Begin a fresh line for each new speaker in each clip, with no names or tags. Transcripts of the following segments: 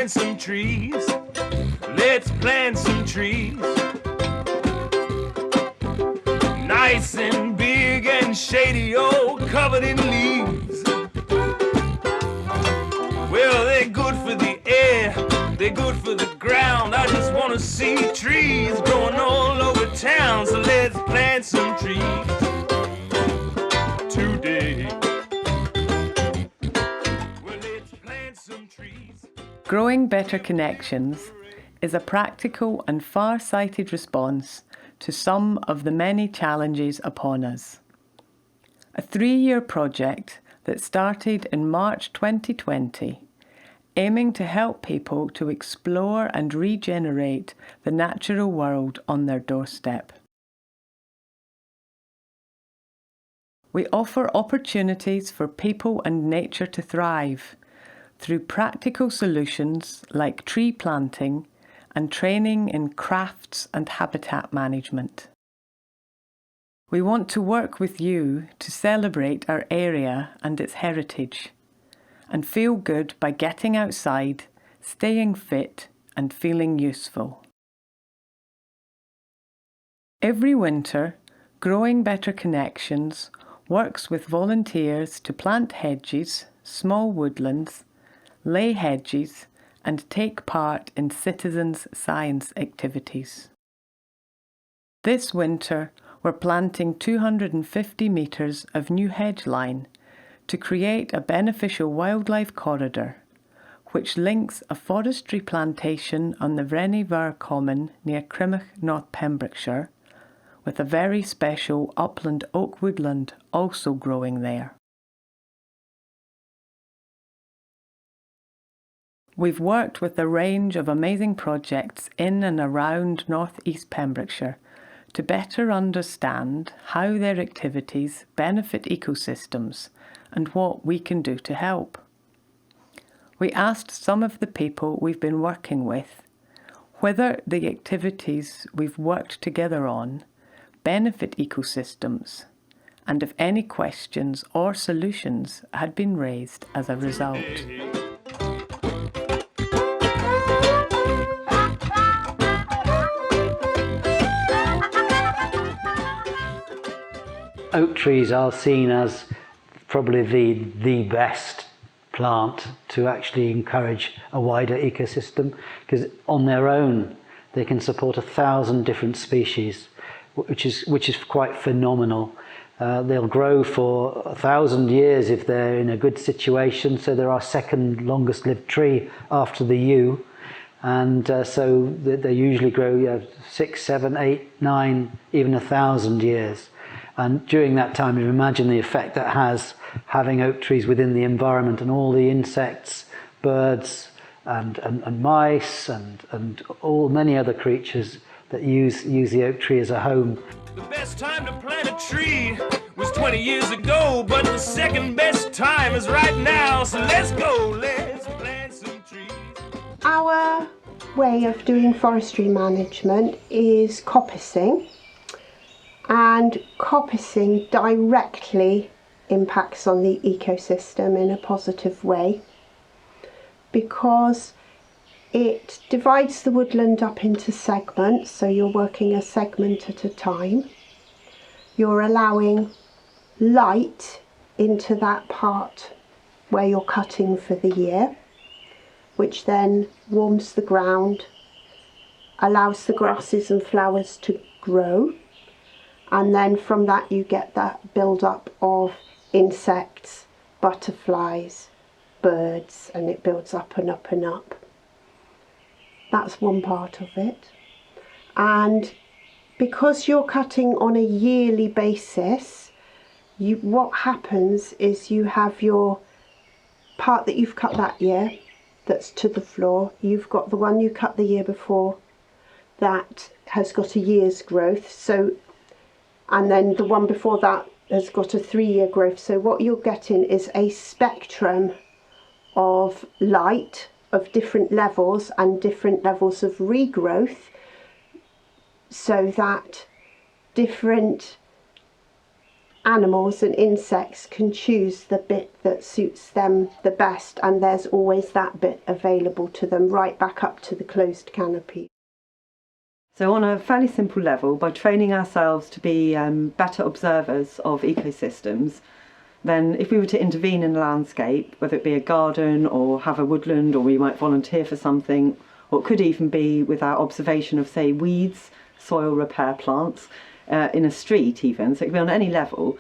plant some trees. Let's plant some trees. Nice and big and shady, all covered in leaves. Well, they're good for the air, they're good for the ground. I just want to see trees growing all over town. So let's plant some trees today. Well, let's plant some trees.
Growing Better Connections is a practical and far-sighted response to some of the many challenges upon us. A 3-year project that started in March 2020, aiming to help people to explore and regenerate the natural world on their doorstep. We offer opportunities for people and nature to thrive through practical solutions like tree planting and training in crafts and habitat management. We want to work with you to celebrate our area and its heritage, and feel good by getting outside, staying fit, and feeling useful. Every winter, Growing Better Connections works with volunteers to plant hedges, small woodlands, lay hedges, and take part in citizens' science activities. This winter, we're planting 250 metres of new hedge line to create a beneficial wildlife corridor, which links a forestry plantation on the Vrenny Common near Crymych, North Pembrokeshire, with a very special upland oak woodland also growing there. We've worked with a range of amazing projects in and around North East Pembrokeshire to better understand how their activities benefit ecosystems and what we can do to help. We asked some of the people we've been working with whether the activities we've worked together on benefit ecosystems, and if any questions or solutions had been raised as a result.
Oak trees are seen as probably the best plant to actually encourage a wider ecosystem, because on their own they can support 1,000 different species, which is quite phenomenal. They'll grow for 1,000 years if they're in a good situation, so they're our second longest lived tree after the yew, and so they usually grow 6, 7, 8, 9, even 1,000 years. And during that time, you imagine the effect that has having oak trees within the environment, and all the insects, birds, and mice, and all many other creatures that use the oak tree as a home.
The best time to plant a tree was 20 years ago, but the second best time is right now. So let's go, let's plant some trees.
Our way of doing forestry management is coppicing. And coppicing directly impacts on the ecosystem in a positive way, because it divides the woodland up into segments, so you're working a segment at a time. You're allowing light into that part where you're cutting for the year, which then warms the ground, allows the grasses and flowers to grow. And then from that you get that build-up of insects, butterflies, birds, and it builds up and up and up. That's one part of it. And because you're cutting on a yearly basis, what happens is you have your part that you've cut that year that's to the floor. You've got the one you cut the year before that has got a year's growth. And then the one before that has got a 3-year growth. So what you're getting is a spectrum of light of different levels and different levels of regrowth, so that different animals and insects can choose the bit that suits them the best, and there's always that bit available to them right back up to the closed canopy.
So on a fairly simple level, by training ourselves to be better observers of ecosystems, then if we were to intervene in a landscape, whether it be a garden or have a woodland, or we might volunteer for something, or it could even be with our observation of, say, weeds, soil repair plants, in a street even, so it could be on any level,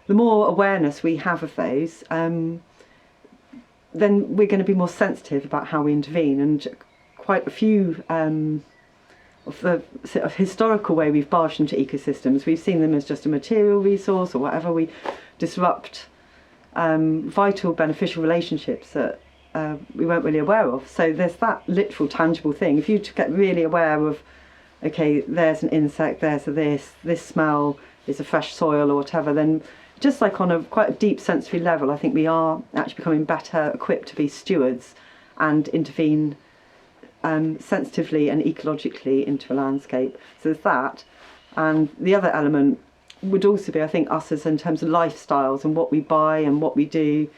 the more awareness we have of those, then we're going to be more sensitive about how we intervene. And quite a few of the sort of historical way we've barged into ecosystems, we've seen them as just a material resource or whatever. We disrupt vital beneficial relationships that we weren't really aware of. So there's that literal tangible thing. If you get really aware of, okay, there's an insect, there's this smell is a fresh soil or whatever, then just like on a quite a deep sensory level, I think we are actually becoming better equipped to be stewards and intervene sensitively and ecologically into a landscape. So there's that. And the other element would also be, I think, us as in terms of lifestyles and what we buy and what we do.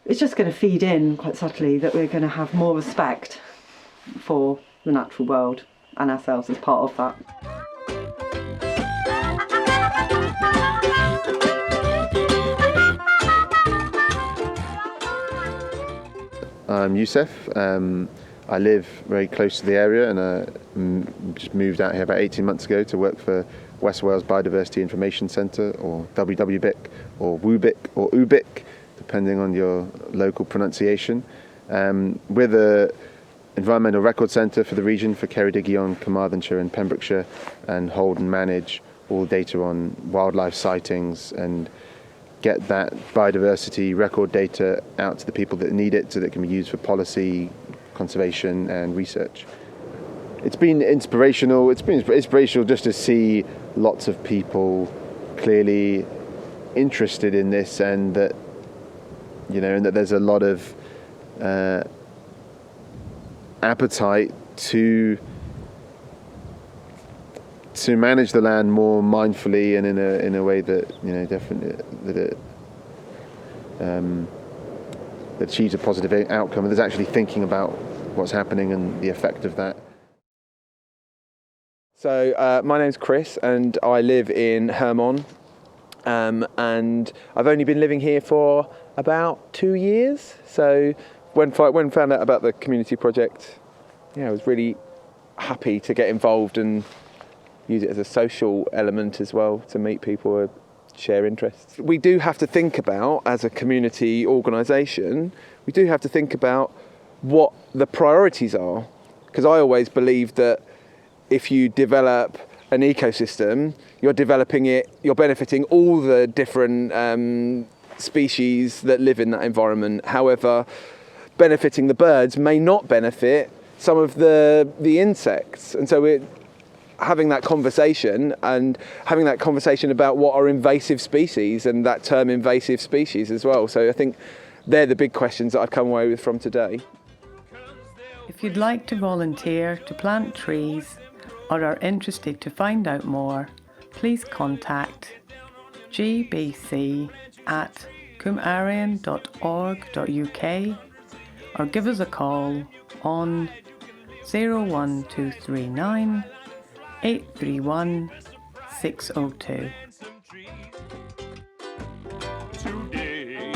It's just going to feed in quite subtly that we're going to have more respect for the natural world and ourselves as part of that.
I'm Youssef. I live very close to the area, and I just moved out here about 18 months ago to work for West Wales Biodiversity Information Centre, or WWBIC, or WUBIC, or UBIC, depending on your local pronunciation. We're the Environmental Record Centre for the region for Ceredigion, Carmarthenshire and Pembrokeshire, and hold and manage all data on wildlife sightings and get that biodiversity record data out to the people that need it so that it can be used for policy, conservation and research. It's been inspirational. It's been inspirational just to see lots of people clearly interested in this, and that, you know, and that there's a lot of appetite to manage the land more mindfully and in a way that, you know, definitely that it that achieves a positive outcome, and there's actually thinking about what's happening and the effect of that.
So my name's Chris, and I live in Hermon, and I've only been living here for about 2 years. So when found out about the community project, yeah, I was really happy to get involved and use it as a social element as well, to meet people, share interests. We do have to think about, as a community organisation, we do have to think about what the priorities are, because I always believe that if you develop an ecosystem, you're developing it, you're benefiting all the different species that live in that environment. However, benefiting the birds may not benefit some of the insects, and so having that conversation about what are invasive species, and that term invasive species as well. So I think they're the big questions that I've come away with from today.
If you'd like to volunteer to plant trees or are interested to find out more, please contact gbc@cumarian.org.uk or give us a call on 01239 831 602.
Today.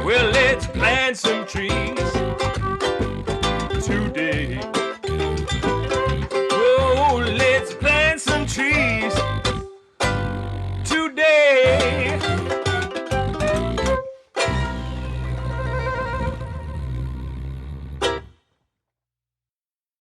Well, let's plant some